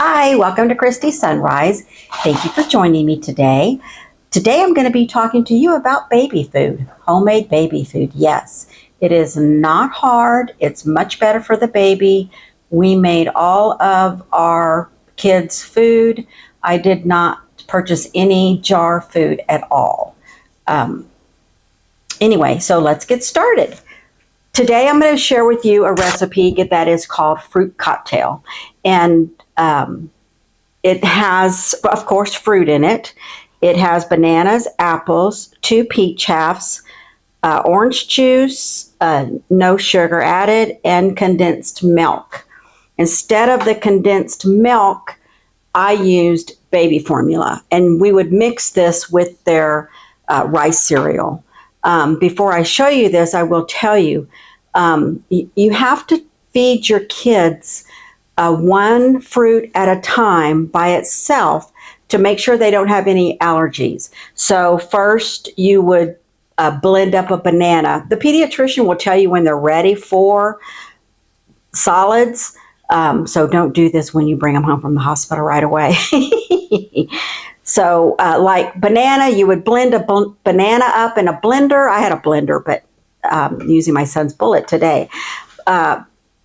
Hi, welcome to Christie's Sunrise. Thank you for joining me today. Today I'm going to be talking to you about baby food, homemade baby food. Yes, it is not hard. It's much better for the baby. We made all of our kids' food. I did not purchase any jar food at all. Anyway, so let's get started. Today I'm going to share with you a recipe that is called fruit cocktail. And it has, of course, fruit in it. It has bananas, apples, 2 peach halves, orange juice, no sugar added, and condensed milk. Instead of the condensed milk, I used baby formula, and we would mix this with their rice cereal. Before I show you this, I will tell you, you have to feed your kids one fruit at a time by itself to make sure they don't have any allergies. So first you would blend up a banana. The pediatrician will tell you when they're ready for solids. So don't do this when you bring them home from the hospital right away. So like banana, you would blend a banana up in a blender. I had a blender, but using my son's bullet today.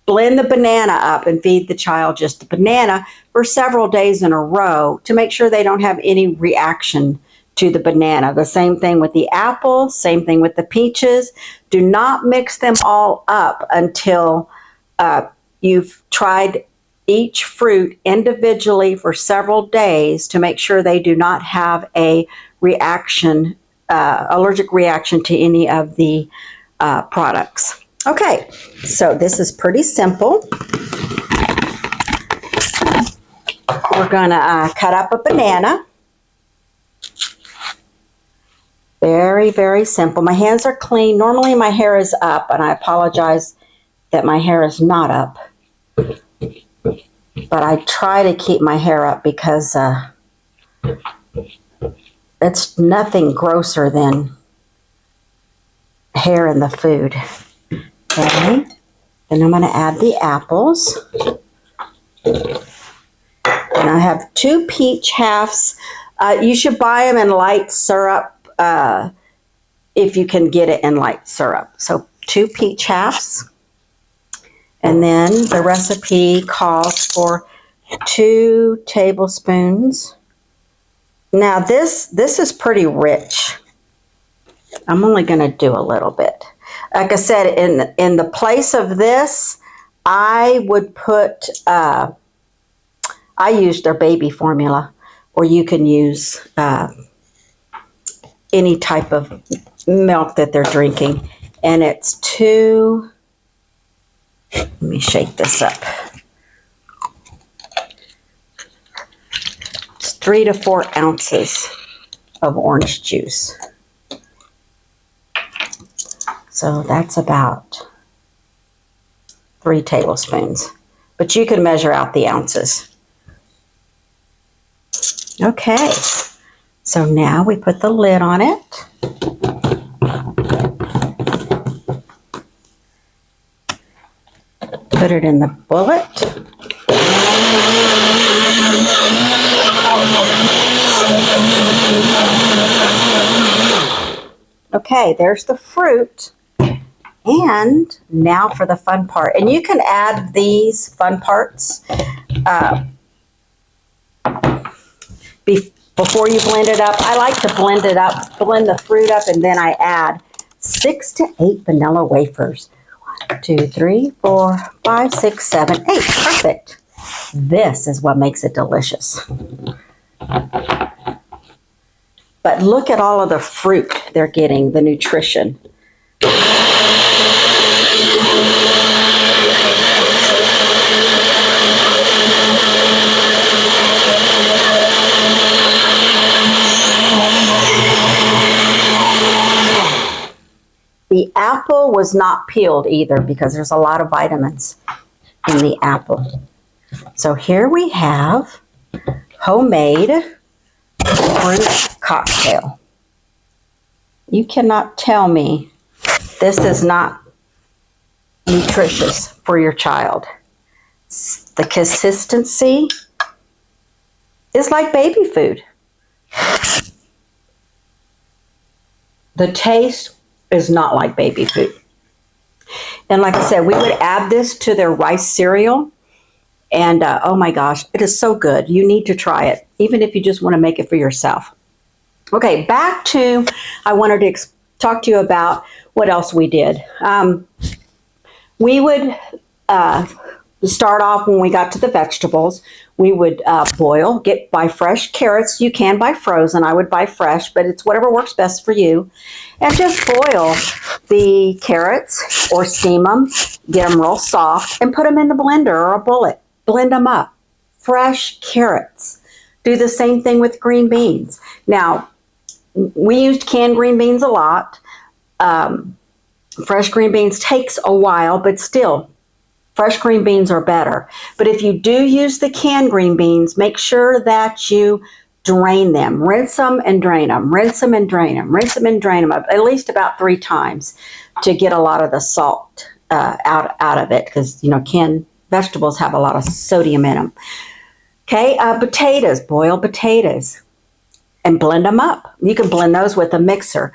Blend the banana up and feed the child just the banana for several days in a row to make sure they don't have any reaction to the banana. The same thing with the apple, same thing with the peaches. Do not mix them all up until you've tried each fruit individually for several days to make sure they do not have a reaction, allergic reaction to any of the products. Okay, so this is pretty simple. We're going to cut up a banana. Very, very simple. My hands are clean. Normally my hair is up, and I apologize that my hair is not up. But I try to keep my hair up because it's nothing grosser than hair in the food. Okay, then I'm going to add the apples. And I have 2 peach halves. You should buy them in light syrup if you can get it in light syrup. So 2 peach halves. And then the recipe calls for 2 tablespoons. Now this is pretty rich. I'm only going to do a little bit. Like I said, in the place of this, I would put, I used their baby formula, or you can use any type of milk that they're drinking. And it's 2, let me shake this up. It's 3 to 4 ounces of orange juice. So that's about 3 tablespoons. But you can measure out the ounces. Okay, so now we put the lid on it. Put it in the bullet. Okay, there's the fruit. And now for the fun part. And you can add these fun parts before you blend it up. I like to blend it up, blend the fruit up, and then I add 6 to 8 vanilla wafers. 1, 2, 3, 4, 5, 6, 7, 8. Perfect. This is what makes it delicious. But look at all of the fruit they're getting, the nutrition. The apple was not peeled either because there's a lot of vitamins in the apple. So here we have homemade fruit cocktail. You cannot tell me this is not nutritious for your child. The consistency is like baby food. The taste is not like baby food. And like I said, we would add this to their rice cereal. And oh my gosh, it is so good. You need to try it, even if you just want to make it for yourself. Okay, back to, I wanted to talk to you about what else we did. We would start off when we got to the vegetables. We would buy fresh carrots. You can buy frozen. I would buy fresh, but it's whatever works best for you. And just boil the carrots or steam them, get them real soft, and put them in the blender or a bullet. Blend them up. Fresh carrots. Do the same thing with green beans. Now, we used canned green beans a lot. Fresh green beans takes a while, but still, fresh green beans are better. But if you do use the canned green beans, make sure that you drain them. Rinse them and drain them. Rinse them and drain them. Rinse them and drain them at least about 3 times to get a lot of the salt out of it, because canned vegetables have a lot of sodium in them. Okay, potatoes, boiled potatoes, and blend them up. You can blend those with a mixer.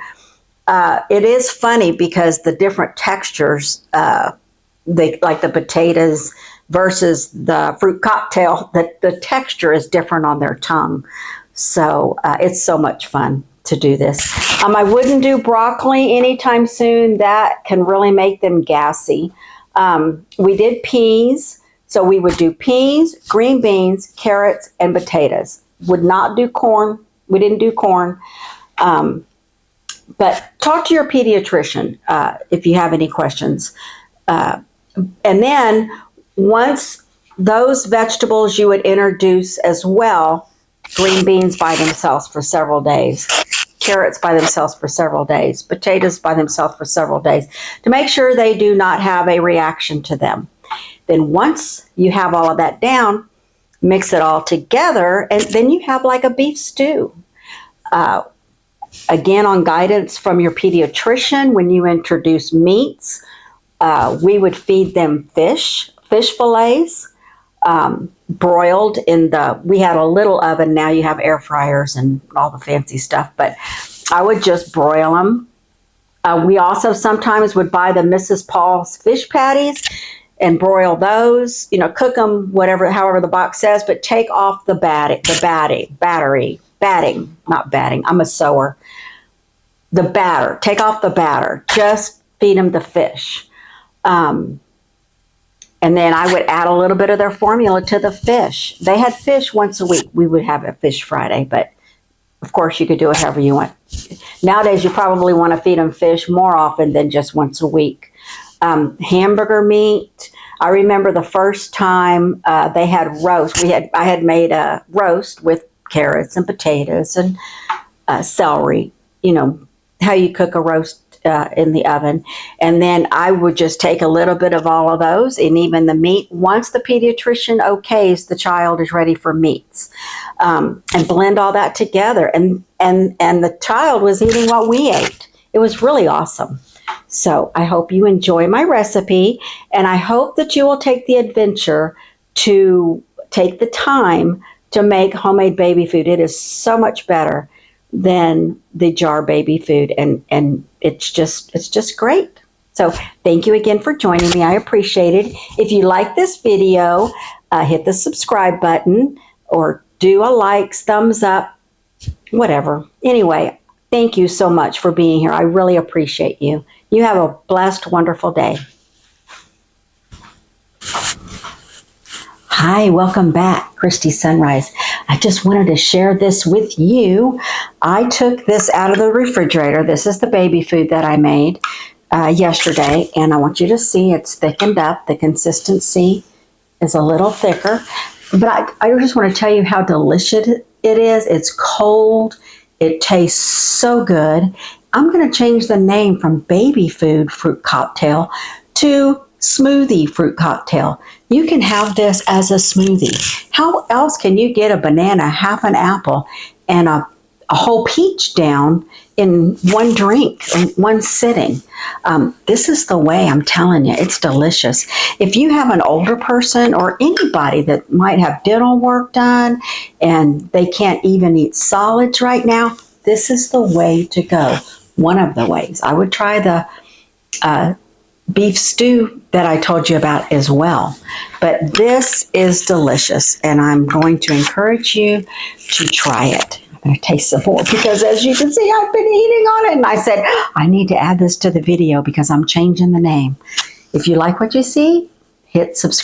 It is funny because the different textures, like the potatoes versus the fruit cocktail, the texture is different on their tongue. So it's so much fun to do this. I wouldn't do broccoli anytime soon. That can really make them gassy. We did peas. So we would do peas, green beans, carrots, and potatoes. Would not do corn. We didn't do corn. But talk to your pediatrician if you have any questions. And then once those vegetables, you would introduce as well green beans by themselves for several days, carrots by themselves for several days, potatoes by themselves for several days, to make sure they do not have a reaction to them. Then once you have all of that down, mix it all together, and then you have like a beef stew. Again, on guidance from your pediatrician, when you introduce meats, we would feed them fish fillets, broiled we had a little oven. Now you have air fryers and all the fancy stuff, but I would just broil them. We also sometimes would buy the Mrs. Paul's fish patties and broil those, cook them, however the box says, but take off the batting. I'm a sewer. The batter, take off the batter, just feed them the fish. And then I would add a little bit of their formula to the fish. They had fish once a week. We would have a fish Friday, but of course you could do it however you want. Nowadays you probably want to feed them fish more often than just once a week. Hamburger meat. I remember the first time they had roast. I had made a roast with carrots and potatoes and celery. How you cook a roast in the oven. And then I would just take a little bit of all of those and even the meat. Once the pediatrician okays the child is ready for meats, and blend all that together. And the child was eating what we ate. It was really awesome. So I hope you enjoy my recipe, and I hope that you will take the adventure to take the time to make homemade baby food. It is so much better than the jar baby food, and it's just great. So thank you again for joining me. I appreciate it. If you like this video, hit the subscribe button or do a like, thumbs up, whatever. Anyway, thank you so much for being here. I really appreciate you. You have a blessed, wonderful day. Hi, welcome back, Christy Sunrise. I just wanted to share this with you. I took this out of the refrigerator. This is the baby food that I made yesterday, and I want you to see it's thickened up. The consistency is a little thicker, but I just want to tell you how delicious it is. It's cold. It tastes so good. I'm going to change the name from baby food fruit cocktail to smoothie fruit cocktail. You can have this as a smoothie. How else can you get a banana, half an apple, and a whole peach down in one drink, in one sitting. This is the way, I'm telling you, it's delicious. If you have an older person or anybody that might have dental work done and they can't even eat solids right now, this is the way to go. One of the ways. I would try the beef stew that I told you about as well. But this is delicious, and I'm going to encourage you to try it. I'm going to taste some more because, as you can see, I've been eating on it, and I said, I need to add this to the video because I'm changing the name. If you like what you see, hit subscribe.